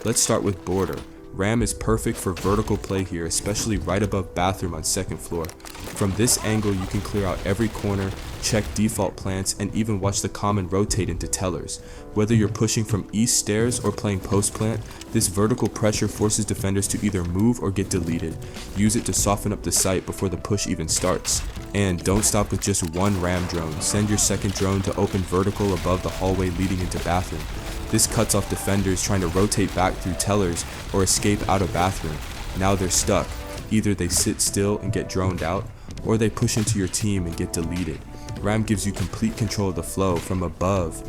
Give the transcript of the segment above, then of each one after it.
Let's start with border. Ram is perfect for vertical play here, especially right above bathroom on second floor. From this angle you can clear out every corner, check default plants, and even watch the common rotate into tellers. Whether you're pushing from east stairs or playing post plant, this vertical pressure forces defenders to either move or get deleted. Use it to soften up the site before the push even starts. And don't stop with just one ram drone. Send your second drone to open vertical above the hallway leading into bathroom. This cuts off defenders trying to rotate back through tellers or escape out of bathroom. Now they're stuck. Either they sit still and get droned out, or they push into your team and get deleted. Ram gives you complete control of the flow from above.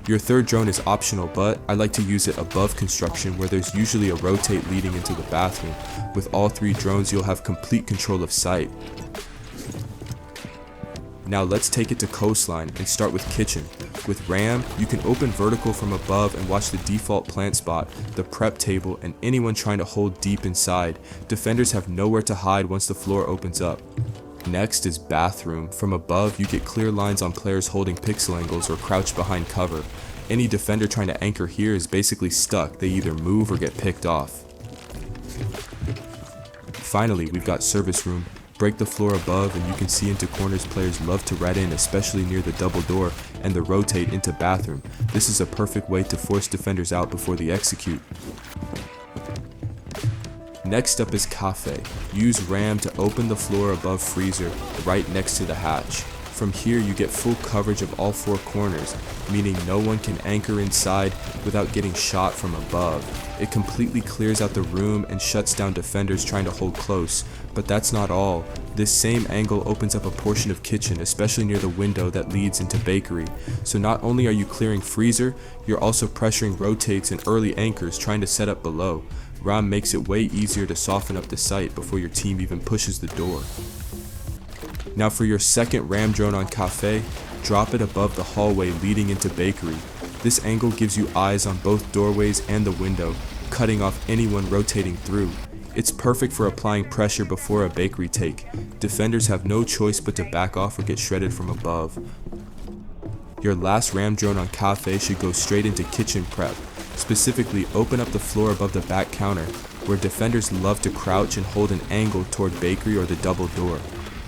Your third drone is optional, but I like to use it above construction where there's usually a rotate leading into the bathroom. With all three drones you'll have complete control of sight. Now let's take it to Coastline and start with kitchen. With Ram, you can open vertical from above and watch the default plant spot, the prep table, and anyone trying to hold deep inside. Defenders have nowhere to hide once the floor opens up. Next is bathroom. From above, you get clear lines on players holding pixel angles or crouched behind cover. Any defender trying to anchor here is basically stuck. They either move or get picked off. Finally, we've got service room. Break the floor above and you can see into corners players love to rat in, especially near the double door and the rotate into bathroom. This is a perfect way to force defenders out before they execute. Next up is cafe. Use Ram to open the floor above freezer right next to the hatch. From here you get full coverage of all four corners, meaning no one can anchor inside without getting shot from above. It completely clears out the room and shuts down defenders trying to hold close. But that's not all. This same angle opens up a portion of kitchen, especially near the window that leads into bakery. So not only are you clearing freezer, you're also pressuring rotates and early anchors trying to set up below. Ram makes it way easier to soften up the site before your team even pushes the door. Now for your second Ram drone on cafe, drop it above the hallway leading into bakery. This angle gives you eyes on both doorways and the window, cutting off anyone rotating through. It's perfect for applying pressure before a bakery take. Defenders have no choice but to back off or get shredded from above. Your last Ram drone on cafe should go straight into kitchen prep. Specifically, open up the floor above the back counter, where defenders love to crouch and hold an angle toward bakery or the double door.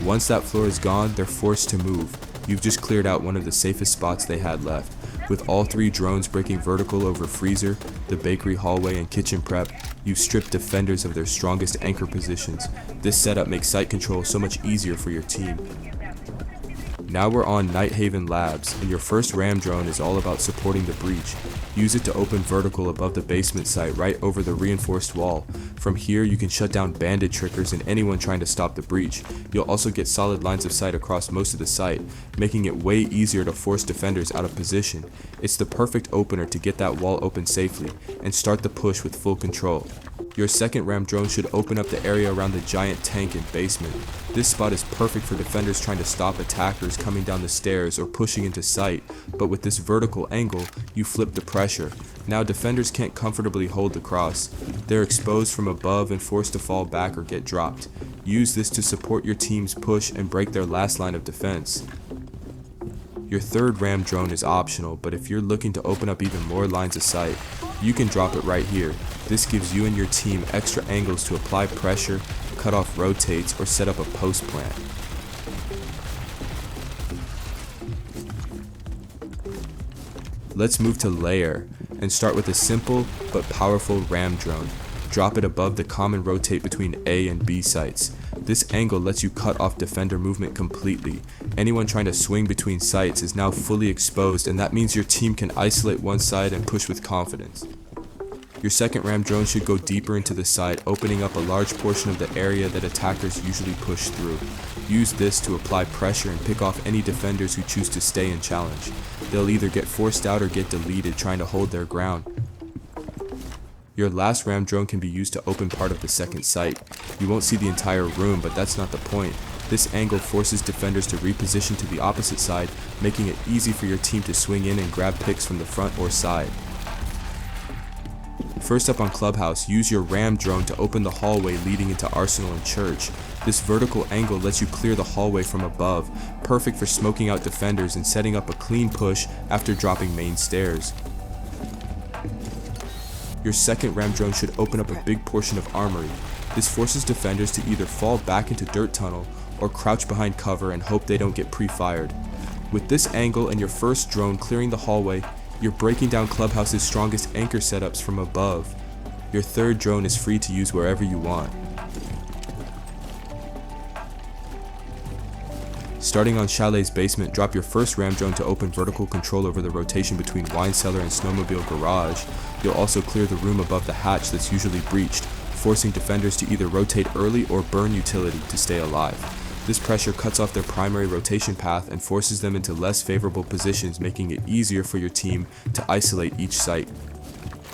Once that floor is gone, they're forced to move. You've just cleared out one of the safest spots they had left. With all three drones breaking vertical over freezer, the bakery hallway, and kitchen prep, you've stripped defenders of their strongest anchor positions. This setup makes site control so much easier for your team. Now we're on Night Haven Labs, and your first Ram drone is all about supporting the breach. Use it to open vertical above the basement site right over the reinforced wall. From here you can shut down bandit trickers and anyone trying to stop the breach. You'll also get solid lines of sight across most of the site, making it way easier to force defenders out of position. It's the perfect opener to get that wall open safely and start the push with full control. Your second Ram drone should open up the area around the giant tank and basement. This spot is perfect for defenders trying to stop attackers coming down the stairs or pushing into sight, but with this vertical angle, you flip the pressure. Now defenders can't comfortably hold the cross. They're exposed from above and forced to fall back or get dropped. Use this to support your team's push and break their last line of defense. Your third Ram drone is optional, but if you're looking to open up even more lines of sight, you can drop it right here. This gives you and your team extra angles to apply pressure, cut off rotates, or set up a post plant. Let's move to layer and start with a simple but powerful Ram drone. Drop it above the common rotate between A and B sites. This angle lets you cut off defender movement completely. Anyone trying to swing between sites is now fully exposed, and that means your team can isolate one side and push with confidence. Your second Ram drone should go deeper into the site, opening up a large portion of the area that attackers usually push through. Use this to apply pressure and pick off any defenders who choose to stay and challenge. They'll either get forced out or get deleted trying to hold their ground. Your last Ram drone can be used to open part of the second site. You won't see the entire room, but that's not the point. This angle forces defenders to reposition to the opposite side, making it easy for your team to swing in and grab picks from the front or side. First up on Clubhouse, use your Ram drone to open the hallway leading into Arsenal and Church. This vertical angle lets you clear the hallway from above, perfect for smoking out defenders and setting up a clean push after dropping main stairs. Your second ram drone should open up a big portion of armory. This forces defenders to either fall back into dirt tunnel or crouch behind cover and hope they don't get pre-fired. With this angle and your first drone clearing the hallway, you're breaking down Clubhouse's strongest anchor setups from above. Your third drone is free to use wherever you want. Starting on Shalet's basement, drop your first ram drone to open vertical control over the rotation between wine cellar and snowmobile garage. You'll also clear the room above the hatch that's usually breached, forcing defenders to either rotate early or burn utility to stay alive. This pressure cuts off their primary rotation path and forces them into less favorable positions, making it easier for your team to isolate each site.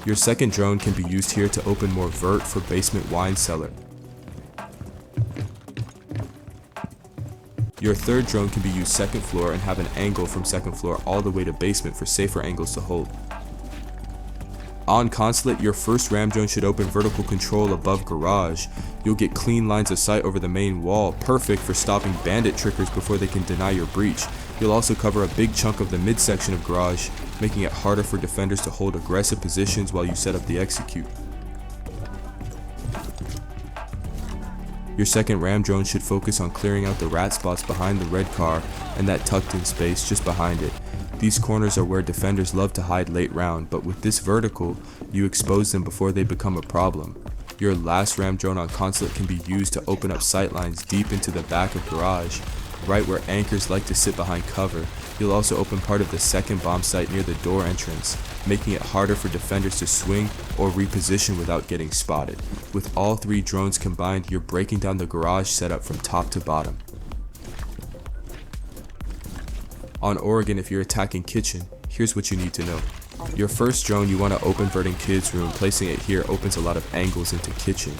Your second drone can be used here to open more vert for basement wine cellar. Your third drone can be used second floor and have an angle from second floor all the way to basement for safer angles to hold. On Consulate, your first ram drone should open vertical control above garage. You'll get clean lines of sight over the main wall, perfect for stopping bandit trickers before they can deny your breach. You'll also cover a big chunk of the midsection of garage, making it harder for defenders to hold aggressive positions while you set up the execute. Your second ram drone should focus on clearing out the rat spots behind the red car and that tucked in space just behind it. These corners are where defenders love to hide late round, but with this vertical, you expose them before they become a problem. Your last ram drone on Consulate can be used to open up sight lines deep into the back of garage, right where anchors like to sit behind cover. You'll also open part of the second bomb site near the door entrance, making it harder for defenders to swing or reposition without getting spotted. With all three drones combined, you're breaking down the garage setup from top to bottom. On Oregon, if you're attacking kitchen, here's what you need to know. Your first drone, you want to open verting kids room. Placing it here opens a lot of angles into kitchen.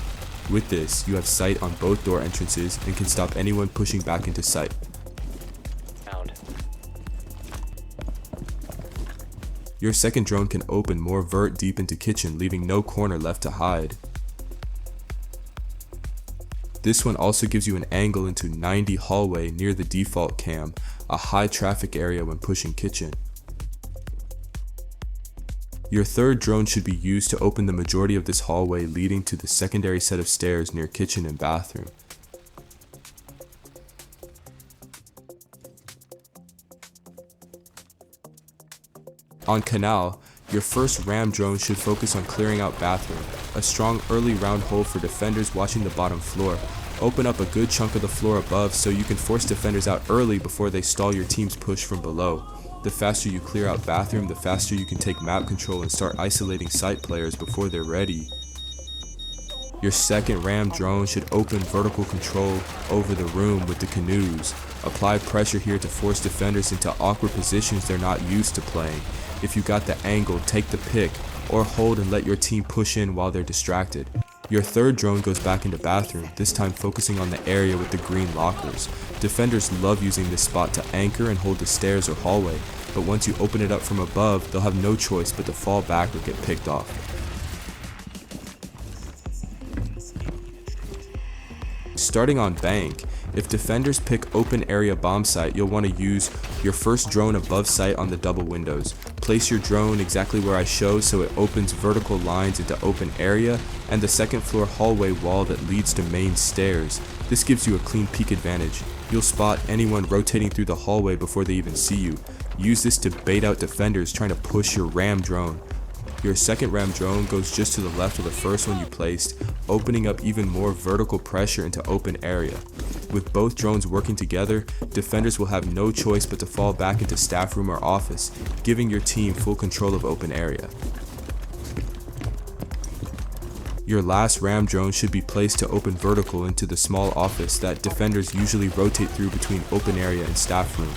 With this, you have sight on both door entrances and can stop anyone pushing back into sight. Your second drone can open more vert deep into kitchen, leaving no corner left to hide. This one also gives you an angle into 90 hallway near the default cam, a high traffic area when pushing kitchen. Your third drone should be used to open the majority of this hallway leading to the secondary set of stairs near kitchen and bathroom. On Canal, your first ram drone should focus on clearing out bathroom, a strong early round hole for defenders watching the bottom floor. Open up a good chunk of the floor above so you can force defenders out early before they stall your team's push from below. The faster you clear out bathroom, the faster you can take map control and start isolating site players before they're ready. Your second ram drone should open vertical control over the room with the canoes. Apply pressure here to force defenders into awkward positions they're not used to playing. If you got the angle, take the pick, or hold and let your team push in while they're distracted. Your third drone goes back into bathroom, this time focusing on the area with the green lockers. Defenders love using this spot to anchor and hold the stairs or hallway, but once you open it up from above, they'll have no choice but to fall back or get picked off. Starting on bank, if defenders pick open area bomb site, you'll want to use your first drone above sight on the double windows. Place your drone exactly where I show so it opens vertical lines into open area and the second floor hallway wall that leads to main stairs. This gives you a clean peek advantage. You'll spot anyone rotating through the hallway before they even see you. Use this to bait out defenders trying to push your ram drone. Your second ram drone goes just to the left of the first one you placed, opening up even more vertical pressure into open area. With both drones working together, defenders will have no choice but to fall back into staff room or office, giving your team full control of open area. Your last ram drone should be placed to open vertical into the small office that defenders usually rotate through between open area and staff room.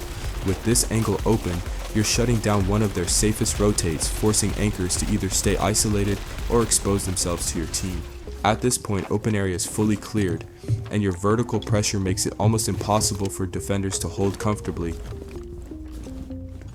With this angle open, you're shutting down one of their safest rotates, forcing anchors to either stay isolated or expose themselves to your team. At this point, open area is fully cleared, and your vertical pressure makes it almost impossible for defenders to hold comfortably.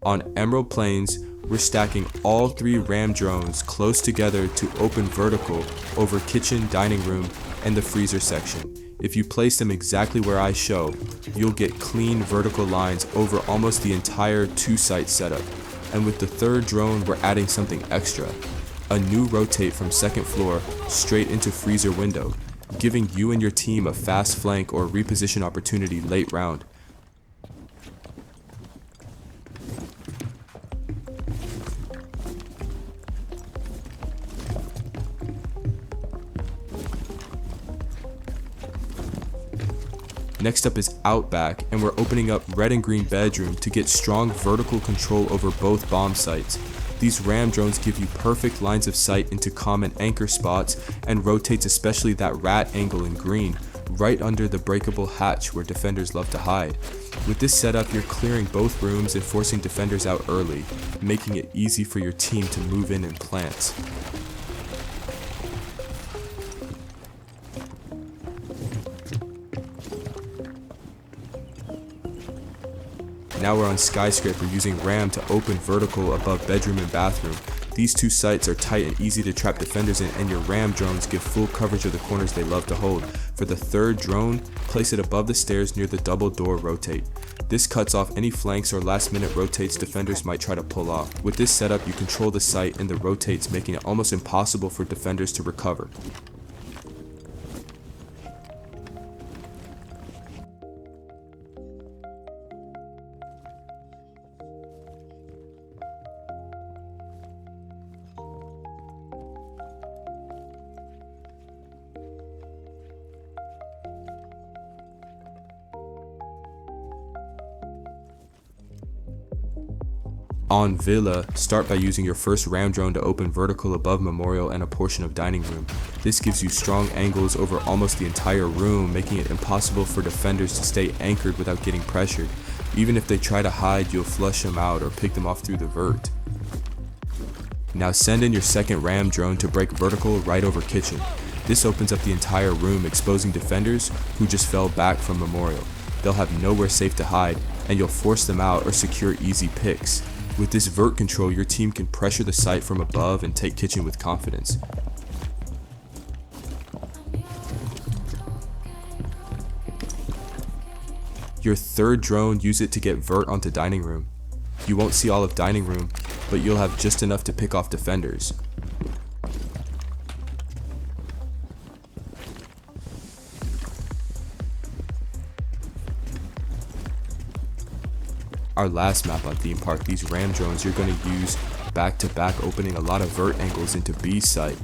On Emerald Plains, we're stacking all three ram drones close together to open vertical over kitchen, dining room, and the freezer section. If you place them exactly where I show, you'll get clean vertical lines over almost the entire two-site setup. And with the third drone, we're adding something extra. A new rotate from second floor straight into freezer window, giving you and your team a fast flank or reposition opportunity late round. Next up is Outback, and we're opening up red and green bedroom to get strong vertical control over both bomb sites. These ram drones give you perfect lines of sight into common anchor spots and rotates especially that rat angle in green, right under the breakable hatch where defenders love to hide. With this setup, you're clearing both rooms and forcing defenders out early, making it easy for your team to move in and plant. Now we're on skyscraper using ram to open vertical above bedroom and bathroom. These two sites are tight and easy to trap defenders in, and your ram drones give full coverage of the corners they love to hold. For the third drone, place it above the stairs near the double door rotate. This cuts off any flanks or last minute rotates defenders might try to pull off. With this setup, you control the site and the rotates, making it almost impossible for defenders to recover. On Villa, start by using your first ram drone to open vertical above memorial and a portion of dining room. This gives you strong angles over almost the entire room, making it impossible for defenders to stay anchored without getting pressured. Even if they try to hide, you'll flush them out or pick them off through the vert. Now send in your second ram drone to break vertical right over kitchen. This opens up the entire room, exposing defenders who just fell back from memorial. They'll have nowhere safe to hide, and you'll force them out or secure easy picks. With this vert control, your team can pressure the site from above and take kitchen with confidence. Your third drone, use it to get vert onto dining room. You won't see all of dining room, but you'll have just enough to pick off defenders. Our last map on theme park, these ram drones you're going to use back to back, opening a lot of vert angles into B's site.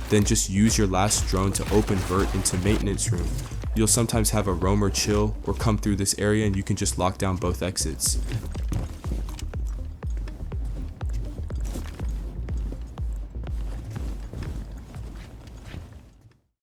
Then just use your last drone to open vert into maintenance room. You'll sometimes have a roamer chill or come through this area, and you can just lock down both exits.